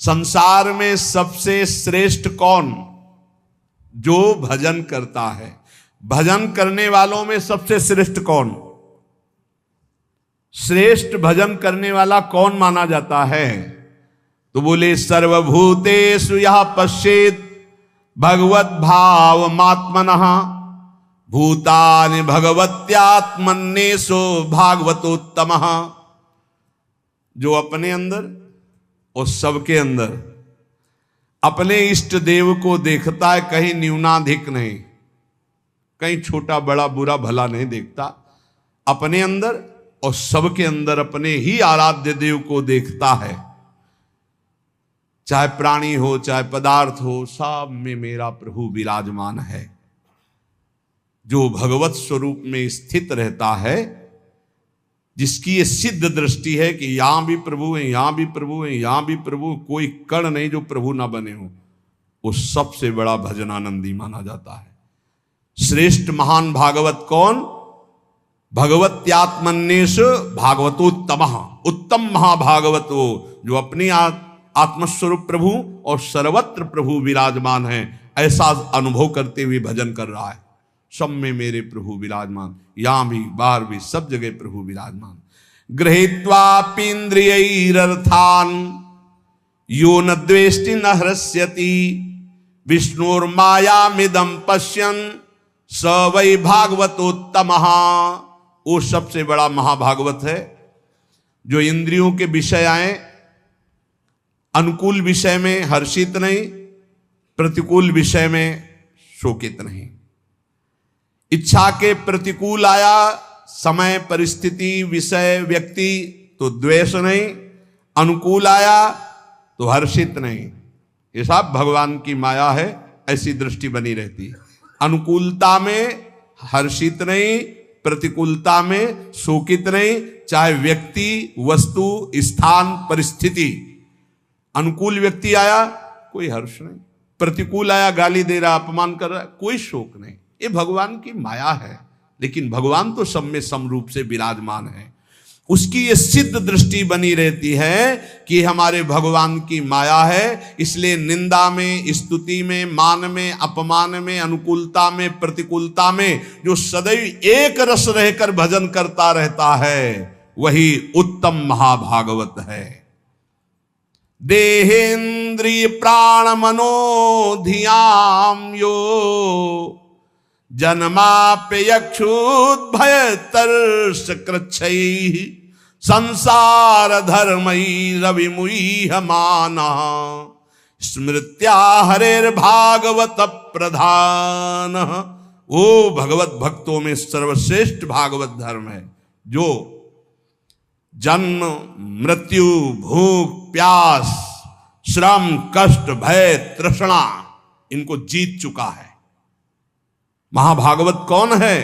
संसार में सबसे श्रेष्ठ कौन? जो भजन करता है। भजन करने वालों में सबसे श्रेष्ठ कौन? श्रेष्ठ भजन करने वाला कौन माना जाता है? तो बोले सर्वभूतेषु यः पश्येत् भगवत भाव मात्मनः भूतानि भगवत्यात्मन्येषु भागवतोत्तमः। जो अपने अंदर और सबके अंदर अपने इष्ट देव को देखता है, कहीं न्यूनाधिक नहीं, कहीं छोटा बड़ा बुरा भला नहीं देखता, अपने अंदर और सबके अंदर अपने ही आराध्य देव को देखता है। चाहे प्राणी हो चाहे पदार्थ हो, सब में मेरा प्रभु विराजमान है। जो भगवत स्वरूप में स्थित रहता है, जिसकी ये सिद्ध दृष्टि है कि यहां भी प्रभु है, यहां भी प्रभु है, यहां भी प्रभु, कोई कण नहीं जो प्रभु ना बने हो, वो सबसे बड़ा भजनानंदी माना जाता है। श्रेष्ठ महान भागवत कौन? भगवत्यात्मन्येषु भागवतोत्तमः। उत्तम महाभागवतो जो अपनी आत्मस्वरूप प्रभु और सर्वत्र प्रभु विराजमान है, ऐसा अनुभव करते हुए भजन कर रहा है। सब में मेरे प्रभु विराजमान, यहां भी बाहर भी सब जगह प्रभु विराजमान। गृहीत्वापीन्द्रियैरर्थान् यो न द्वेष्टि न हृष्यति विष्णुर्मायामिदं पश्यन् स वै भागवतोत्तमः। वो सबसे बड़ा महाभागवत है जो इंद्रियों के विषय आए, अनुकूल विषय में हर्षित नहीं, प्रतिकूल विषय में शोकित नहीं। इच्छा के प्रतिकूल आया समय परिस्थिति विषय व्यक्ति तो द्वेष नहीं, अनुकूल आया तो हर्षित नहीं। ये सब भगवान की माया है, ऐसी दृष्टि बनी रहती है। अनुकूलता में हर्षित नहीं, प्रतिकूलता में शोकित नहीं, चाहे व्यक्ति वस्तु स्थान परिस्थिति। अनुकूल व्यक्ति आया कोई हर्ष नहीं, प्रतिकूल आया गाली दे रहा अपमान कर रहा, कोई शोक नहीं। ये भगवान की माया है, लेकिन भगवान तो सब में समरूप से विराजमान है। उसकी ये सिद्ध दृष्टि बनी रहती है कि हमारे भगवान की माया है, इसलिए निंदा में, स्तुति में, मान में, अपमान में, अनुकूलता में, प्रतिकूलता में जो सदैव एक रस रहकर भजन करता रहता है, वही उत्तम महाभागवत है। देहेन्द्रिय प्राण मनोधियाम यो जन्माप्यक्षुद्भय तर्ष कृच्छैः संसार धर्मैरविमुह्यमानः स्मृत्या हरेर्भागवत प्रधानः। वो भगवत भक्तों में सर्वश्रेष्ठ भागवत धर्म है जो जन्म मृत्यु भूख प्यास श्रम कष्ट भय तृष्णा इनको जीत चुका है। महाभागवत कौन है?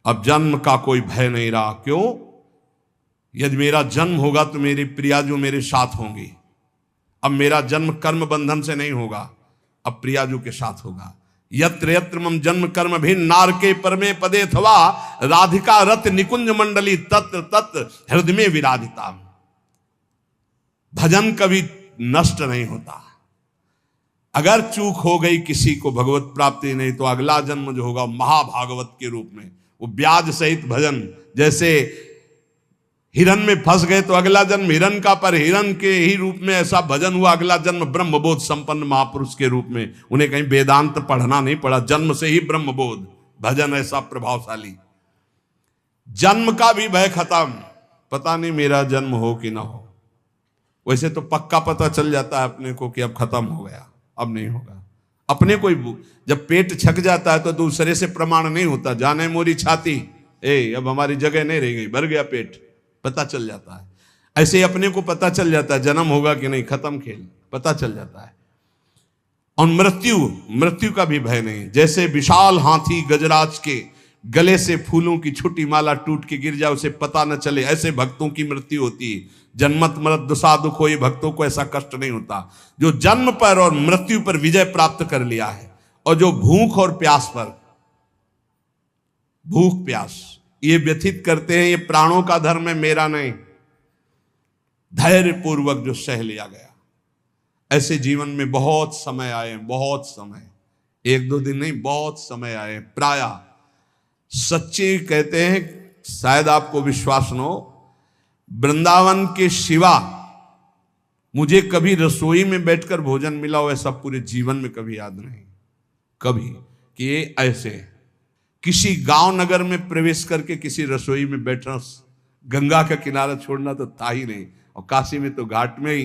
अब जन्म का कोई भय नहीं रहा। क्यों? यदि मेरा जन्म होगा तो मेरी प्रिया जो मेरे साथ होंगी। अब मेरा जन्म कर्म बंधन से नहीं होगा, अब प्रियाजू के साथ होगा। यत्र यत्र मम जन्म कर्म भिन्न नारके परमे पदे अथवा राधिका रत निकुंज मंडली तत्र तत्र हृदय में विराजिता। भजन कभी नष्ट नहीं होता। अगर चूक हो गई किसी को भगवत प्राप्ति नहीं, तो अगला जन्म जो होगा महाभागवत के रूप में, वो ब्याज सहित भजन। जैसे हिरन में फंस गए तो अगला जन्म हिरन का, पर हिरन के ही रूप में ऐसा भजन हुआ। अगला जन्म ब्रह्मबोध संपन्न महापुरुष के रूप में। उन्हें कहीं वेदांत पढ़ना नहीं पड़ा, जन्म से ही ब्रह्मबोध। भजन ऐसा प्रभावशाली। जन्म का भी भय खत्म, पता नहीं मेरा जन्म हो कि ना हो। वैसे तो पक्का पता चल जाता है अपने को कि अब खत्म हो गया, अब नहीं होगा। अपने कोई जब पेट छक जाता है तो दूसरे से प्रमाण नहीं होता। जाने मोरी छाती, अब हमारी जगह नहीं रह गई, भर गया पेट, पता चल जाता है। ऐसे अपने को पता चल जाता है जन्म होगा कि नहीं, खत्म खेल, पता चल जाता है। और मृत्यु का भी भय नहीं। जैसे विशाल हाथी गजराज के गले से फूलों की छोटी माला टूट के गिर जाए, उसे पता न चले, ऐसे भक्तों की मृत्यु होती है। जन्मत मरत दुसा दुख हो, ये भक्तों को ऐसा कष्ट नहीं होता। जो जन्म पर और मृत्यु पर विजय प्राप्त कर लिया है, और जो भूख और प्यास पर, भूख प्यास ये व्यथित करते हैं, ये प्राणों का धर्म है, मेरा नहीं। धैर्य पूर्वक जो सह लिया गया, ऐसे जीवन में बहुत समय आए, बहुत समय, एक दो दिन नहीं, बहुत समय आए। प्राय सच्चे कहते हैं, शायद आपको विश्वास न हो, वृंदावन के सिवा मुझे कभी रसोई में बैठकर भोजन मिला हो ऐसा पूरे जीवन में कभी याद नहीं, कभी, कि ये ऐसे किसी गांव नगर में प्रवेश करके किसी रसोई में बैठना, गंगा का किनारा छोड़ना तो था ही नहीं। और काशी में तो घाट में ही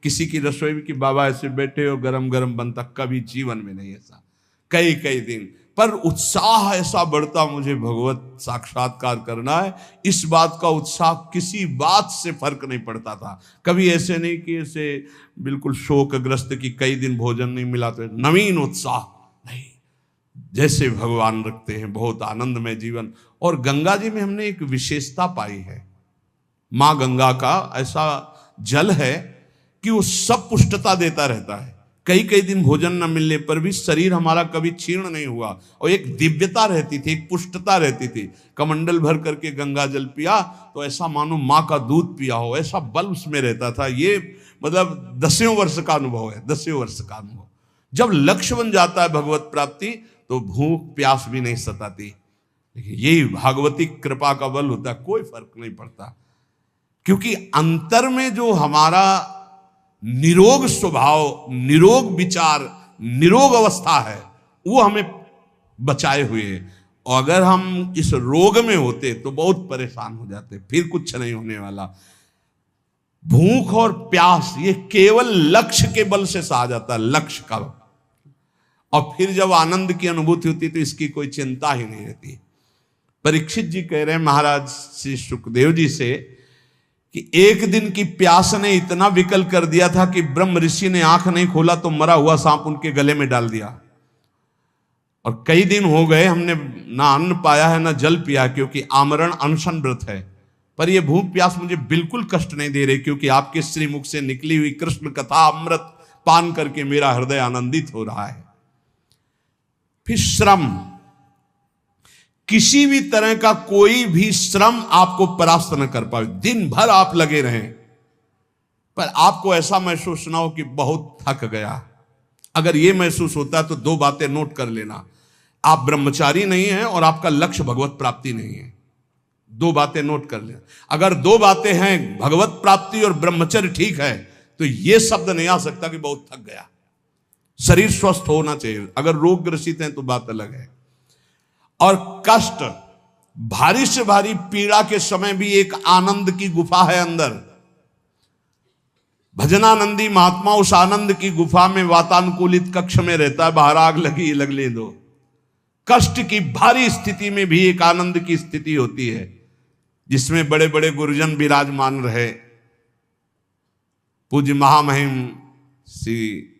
किसी की रसोई में कि बाबा ऐसे बैठे और गरम गरम बनता, कभी जीवन में नहीं ऐसा। कई कई दिन पर उत्साह ऐसा बढ़ता, मुझे भगवत साक्षात्कार करना है, इस बात का उत्साह किसी बात से फर्क नहीं पड़ता था। कभी ऐसे नहीं कि ऐसे बिल्कुल शोकग्रस्त कि कई दिन भोजन नहीं मिला तो नवीन उत्साह नहीं, जैसे भगवान रखते हैं, बहुत आनंदमय जीवन। और गंगा जी में हमने एक विशेषता पाई है, माँ गंगा का ऐसा जल है कि वो सब पुष्टता देता रहता है। कई कई दिन भोजन न मिलने पर भी शरीर हमारा कभी क्षीण नहीं हुआ, और एक दिव्यता रहती थी, एक पुष्टता रहती थी। कमंडल भर करके गंगा जल पिया तो ऐसा मानो माँ का दूध पिया हो, ऐसा बल उसमें रहता था। ये मतलब 10वें वर्ष का अनुभव है, 10वें वर्ष का अनुभव। जब लक्ष्य बन जाता है भगवत प्राप्ति तो भूख प्यास भी नहीं सताती। यही भागवती कृपा का बल होता है, कोई फर्क नहीं पड़ता, क्योंकि अंतर में जो हमारा निरोग स्वभाव, निरोग विचार, निरोग अवस्था है, वो हमें बचाए हुए है। और अगर हम इस रोग में होते तो बहुत परेशान हो जाते, फिर कुछ नहीं होने वाला। भूख और प्यास ये केवल लक्ष्य के बल से सहा जाता है, लक्ष्य का। और फिर जब आनंद की अनुभूति होती तो इसकी कोई चिंता ही नहीं रहती। परीक्षित जी कह रहे हैं महाराज श्री सुखदेव जी से कि एक दिन की प्यास ने इतना विकल कर दिया था कि ब्रह्म ऋषि ने आंख नहीं खोला तो मरा हुआ सांप उनके गले में डाल दिया। और कई दिन हो गए हमने ना अन्न पाया है ना जल पिया, क्योंकि आमरण अनशन व्रत है। पर यह भूख प्यास मुझे बिल्कुल कष्ट नहीं दे रही, क्योंकि आपके श्रीमुख से निकली हुई कृष्ण कथा अमृत पान करके मेरा हृदय आनंदित हो रहा है। फिर श्रम, किसी भी तरह का कोई भी श्रम आपको परास्त न कर पाए। दिन भर आप लगे रहें पर आपको ऐसा महसूस ना हो कि बहुत थक गया। अगर यह महसूस होता है तो दो बातें नोट कर लेना, आप ब्रह्मचारी नहीं हैं और आपका लक्ष्य भगवत प्राप्ति नहीं है। दो बातें नोट कर लेना। अगर दो बातें हैं, भगवत प्राप्ति और ब्रह्मचर्य ठीक है, तो यह शब्द नहीं आ सकता कि बहुत थक गया। शरीर स्वस्थ होना चाहिए, अगर रोग ग्रसित हैं तो बात अलग है। और कष्ट, भारी से भारी पीड़ा के समय भी एक आनंद की गुफा है अंदर। भजनानंदी महात्मा उस आनंद की गुफा में वातानुकूलित कक्ष में रहता है, बाहर आग लगी लगने दो। कष्ट की भारी स्थिति में भी एक आनंद की स्थिति होती है, जिसमें बड़े बड़े गुरुजन विराजमान रहे। पूज्य महामहिम श्री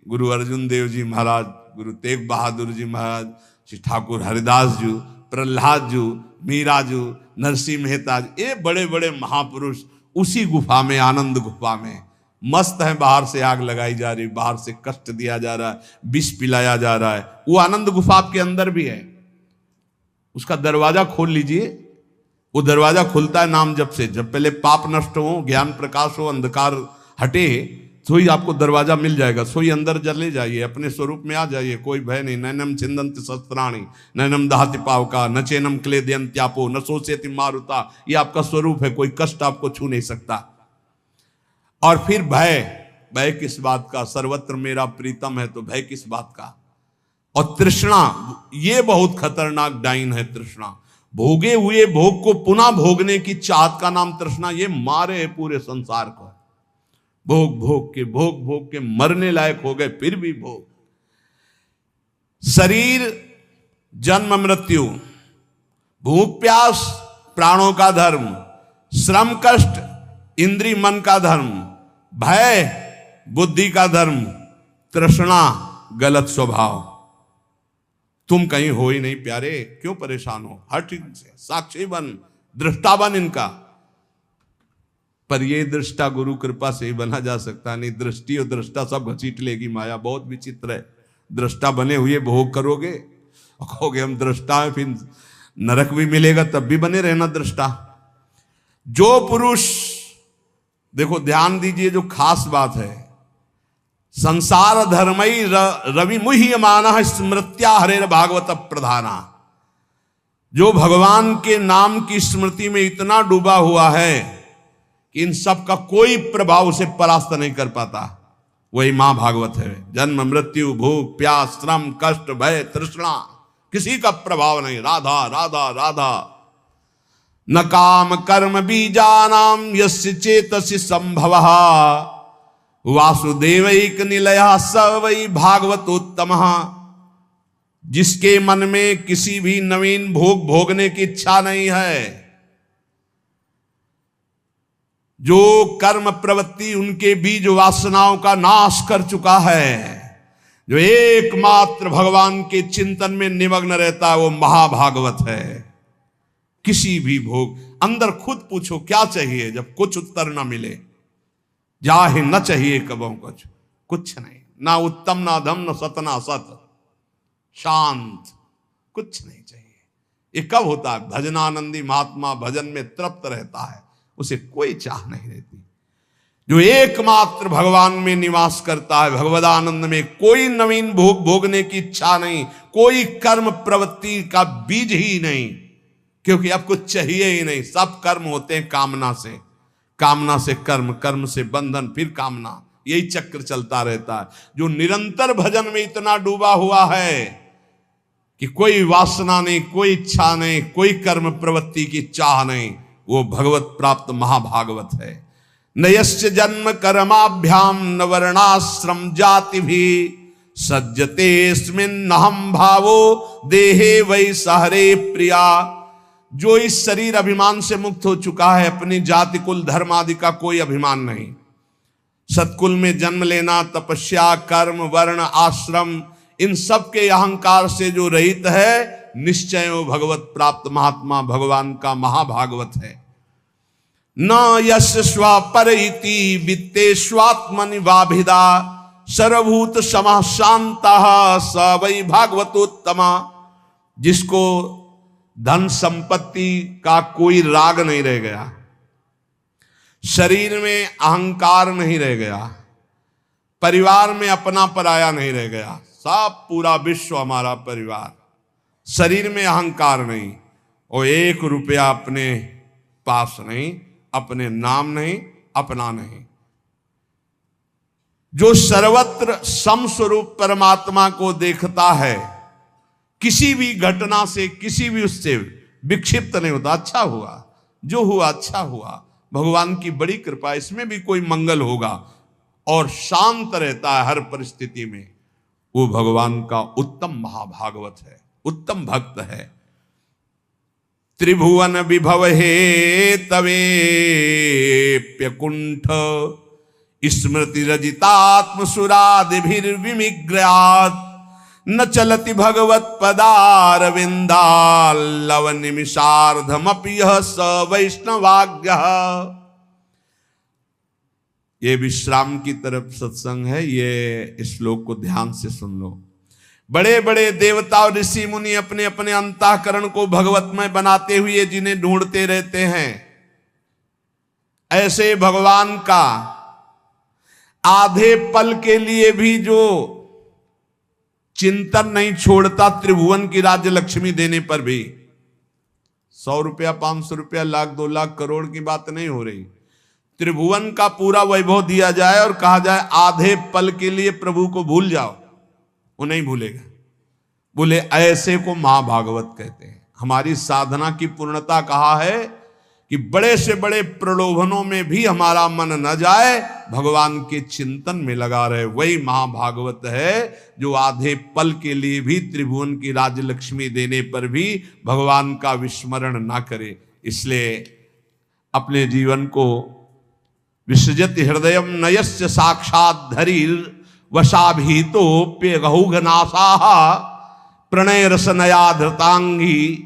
गुरु अर्जुन देव जी महाराज, गुरु तेग बहादुर जी महाराज, श्री ठाकुर हरिदास जी, प्रहलाद जी, मीरा जी, नरसिंह मेहता जी, ये बड़े बड़े महापुरुष उसी गुफा में, आनंद गुफा में मस्त है। बाहर से आग लगाई जा रही, बाहर से कष्ट दिया जा रहा है, विष पिलाया जा रहा है, वो आनंद गुफा आपके अंदर भी है। उसका दरवाजा खोल लीजिए, वो दरवाजा खुलता है नाम जप से। जब पहले पाप नष्ट हो, ज्ञान प्रकाश हो, अंधकार हटे, तो ही आपको दरवाजा मिल जाएगा। सोई अंदर चले जाइए, अपने स्वरूप में आ जाइए, कोई भय नहीं। नैनम छिंदन्ति शस्त्राणि नैनम दहति पावका न चैनम क्लेदयन्त्यापो न शोषयति मारुता। ये आपका स्वरूप है, कोई कष्ट आपको छू नहीं सकता। और फिर भय, भय किस बात का? सर्वत्र मेरा प्रीतम है, तो भय किस बात का? और तृष्णा, ये बहुत खतरनाक डाइन है तृष्णा। भोगे हुए भोग को पुनः भोगने की चाहत का नाम तृष्णा। ये मारे है पूरे संसार को। भोग भोग के मरने लायक हो गए, फिर भी भोग। शरीर जन्म मृत्यु, भूख प्यास प्राणों का धर्म, श्रम कष्ट इंद्रिय मन का धर्म, भय बुद्धि का धर्म, तृष्णा गलत स्वभाव। तुम कहीं हो ही नहीं प्यारे, क्यों परेशान हो? हट इनसे, साक्षी बन, दृष्टा बन इनका। पर ये दृष्टा गुरु कृपा से ही बना जा सकता नहीं। दृष्टि और दृष्टा सब घसीट लेगी माया, बहुत विचित्र है। दृष्टा बने हुए भोग करोगे और कहोगे हम दृष्टा हैं, फिर नरक भी मिलेगा, तब भी बने रहना दृष्टा। जो पुरुष, देखो ध्यान दीजिए, जो खास बात है, संसार धर्मई रवि मुह्यमानः स्मृत्या हरेर भागवत प्रधाना। जो भगवान के नाम की स्मृति में इतना डूबा हुआ है कि इन सब का कोई प्रभाव उसे परास्त नहीं कर पाता, वही मां भागवत है। जन्म मृत्यु भूख प्यास श्रम कष्ट भय तृष्णा किसी का प्रभाव नहीं। राधा राधा राधा। न काम कर्म बीजानाम यस्य चेतसि संभवः वासुदेवैक निलयः स वै भागवतोत्तमः। जिसके मन में किसी भी नवीन भोग भोगने की इच्छा नहीं है, जो कर्म प्रवृत्ति उनके बीज वासनाओं का नाश कर चुका है, जो एकमात्र भगवान के चिंतन में निमग्न रहता है, वो महाभागवत है। किसी भी भोग, अंदर खुद पूछो क्या चाहिए, जब कुछ उत्तर ना मिले, जाहे न चाहिए कबों कुछ नहीं, ना उत्तम ना धम न सत ना सत, शांत, कुछ नहीं चाहिए। ये कब होता है? भजनानंदी महात्मा भजन में तृप्त रहता है, उसे कोई चाह नहीं रहती। जो एकमात्र भगवान में निवास करता है, भगवदानंद में कोई नवीन भोग भोगने की इच्छा नहीं, कोई कर्म प्रवृत्ति का बीज ही नहीं, क्योंकि अब कुछ चाहिए ही नहीं। सब कर्म होते हैं कामना से, कामना से कर्म, कर्म से बंधन, फिर कामना, यही चक्र चलता रहता है। जो निरंतर भजन में इतना डूबा हुआ है कि कोई वासना नहीं, कोई इच्छा नहीं, कोई कर्म प्रवृत्ति की चाह नहीं, वो भगवत प्राप्त महाभागवत है। नयस्य जन्म कर्माभ्याम न वर्णाश्रम जाति भी सज्जते हम भावो देहे वै सहरे प्रिया। जो इस शरीर अभिमान से मुक्त हो चुका है, अपनी जाति कुल धर्म आदि का कोई अभिमान नहीं, सत्कुल में जन्म लेना, तपस्या कर्म वर्ण आश्रम इन सब के अहंकार से जो रहित है, निश्चय वो भगवत प्राप्त महात्मा भगवान का महाभागवत है। न यश स्वपर इति वित्तेष्वात्मनि वाभिदा सर्वभूत समः शान्तः स वै भागवतोत्तमा। जिसको धन संपत्ति का कोई राग नहीं रह गया, शरीर में अहंकार नहीं रह गया, परिवार में अपना पराया नहीं रह गया, सब पूरा विश्व हमारा परिवार, शरीर में अहंकार नहीं, और 1 रुपया अपने पास नहीं, अपने नाम नहीं, अपना नहीं। जो सर्वत्र समस्वरूप परमात्मा को देखता है, किसी भी घटना से, किसी भी उससे विक्षिप्त नहीं होता। अच्छा हुआ, जो हुआ अच्छा हुआ, भगवान की बड़ी कृपा, इसमें भी कोई मंगल होगा, और शांत रहता है हर परिस्थिति में, वो भगवान का उत्तम महाभागवत है, उत्तम भक्त है। त्रिभुवन विभव हे तवेप्यकुंठ स्मृति रजितात्म सुरादिभिर्विमिग्रयात् न चलति भगवत पदारविंदाल्लव निमिषार्धमपि यः स वैष्णवाज्ञः। ये विश्राम की तरफ सत्संग है, ये श्लोक को ध्यान से सुन लो। बड़े बड़े देवता और ऋषि मुनि अपने अपने अंतःकरण को भगवतमय बनाते हुए जिन्हें ढूंढते रहते हैं, ऐसे भगवान का आधे पल के लिए भी जो चिंतन नहीं छोड़ता, त्रिभुवन की राज्य लक्ष्मी देने पर भी, 100 रुपया 500 रुपया लाख 2 लाख करोड़ की बात नहीं हो रही, त्रिभुवन का पूरा वैभव दिया जाए और कहा जाए आधे पल के लिए प्रभु को भूल जाओ, वो नहीं भूलेगा। बोले ऐसे को महाभागवत कहते हैं। हमारी साधना की पूर्णता कहा है कि बड़े से बड़े प्रलोभनों में भी हमारा मन न जाए, भगवान के चिंतन में लगा रहे, वही महाभागवत है। जो आधे पल के लिए भी त्रिभुवन की राजलक्ष्मी देने पर भी भगवान का विस्मरण ना करे। इसलिए अपने जीवन को विसृजति हृदयम नयस्य साक्षात् धरीर वशाभीतोप्यगहुघनासाः प्रणय रसनया धृतांगी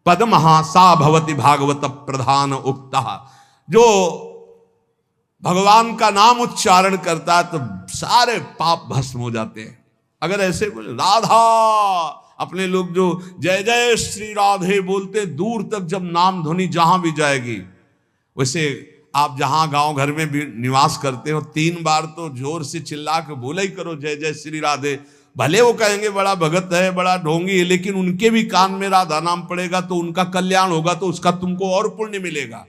पद्महा सा भवति भागवत प्रधान उक्ता। जो भगवान का नाम उच्चारण करता है तो सारे पाप भस्म हो जाते हैं। अगर ऐसे कुछ राधा, अपने लोग जो जय जय श्री राधे बोलते, दूर तक जब नाम ध्वनि जहां भी जाएगी, वैसे आप जहां गांव घर में भी निवास करते हो 3 बार तो जोर से चिल्ला के बोला ही करो जय जय श्री राधे। भले वो कहेंगे बड़ा भगत है, बड़ा ढोंगी है, लेकिन उनके भी कान में राधा नाम पड़ेगा तो उनका कल्याण होगा, तो उसका तुमको और पुण्य मिलेगा।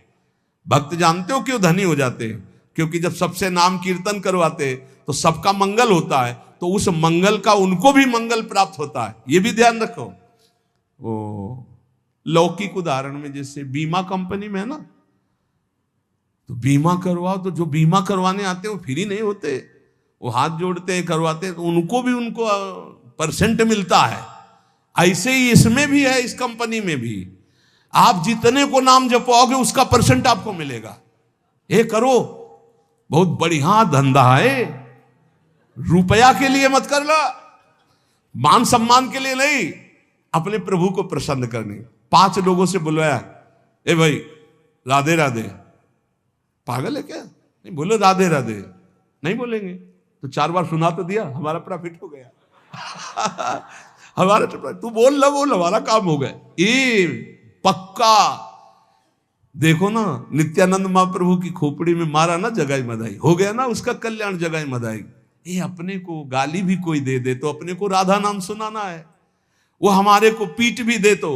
भक्त जानते हो क्यों धनी हो जाते हैं? क्योंकि जब सबसे नाम कीर्तन करवाते तो सबका मंगल होता है, तो उस मंगल का उनको भी मंगल प्राप्त होता है। ये भी ध्यान रखो। ओ लौकिक उदाहरण में जैसे बीमा कंपनी में है ना, तो बीमा करवाओ, तो जो बीमा करवाने आते हैं वो फ्री नहीं होते, वो हाथ जोड़ते हैं, करवाते हैं, तो उनको भी उनको परसेंट मिलता है। ऐसे ही इसमें भी है, इस कंपनी में भी आप जितने को नाम जपवाओगे उसका परसेंट आपको मिलेगा। ये करो, बहुत बढ़िया धंधा है। रुपया के लिए मत करना, मान सम्मान के लिए नहीं, अपने प्रभु को प्रसन्न करने। 5 लोगों से बुलवाया, ए भाई राधे राधे। पागल है क्या? नहीं बोलो राधे राधे, नहीं बोलेंगे तो 4 बार सुना तो दिया, हमारा प्रॉफिट हो गया। हमारा तू बोल हमारा काम हो गया। ये पक्का देखो ना, नित्यानंद महाप्रभु की खोपड़ी में मारा ना जगाई मदाई, हो गया ना उसका कल्याण जगाई मदाई। ये अपने को गाली भी कोई दे दे तो अपने को राधा नाम सुनाना है, वो हमारे को पीट भी दे तो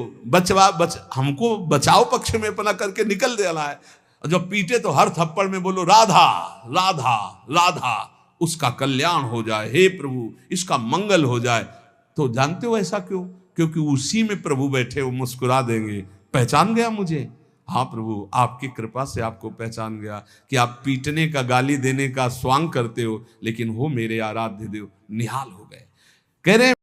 हमको बचाव पक्ष में अपना करके निकल देना है। जब पीटे तो हर थप्पड़ में बोलो राधा राधा राधा, उसका कल्याण हो जाए, हे प्रभु इसका मंगल हो जाए। तो जानते हो ऐसा क्यों? क्योंकि उसी में प्रभु बैठे, वो मुस्कुरा देंगे, पहचान गया मुझे? हाँ प्रभु आपकी कृपा से आपको पहचान गया कि आप पीटने का, गाली देने का स्वांग करते हो, लेकिन वो मेरे आराध्य देव निहाल हो गए। कह रहे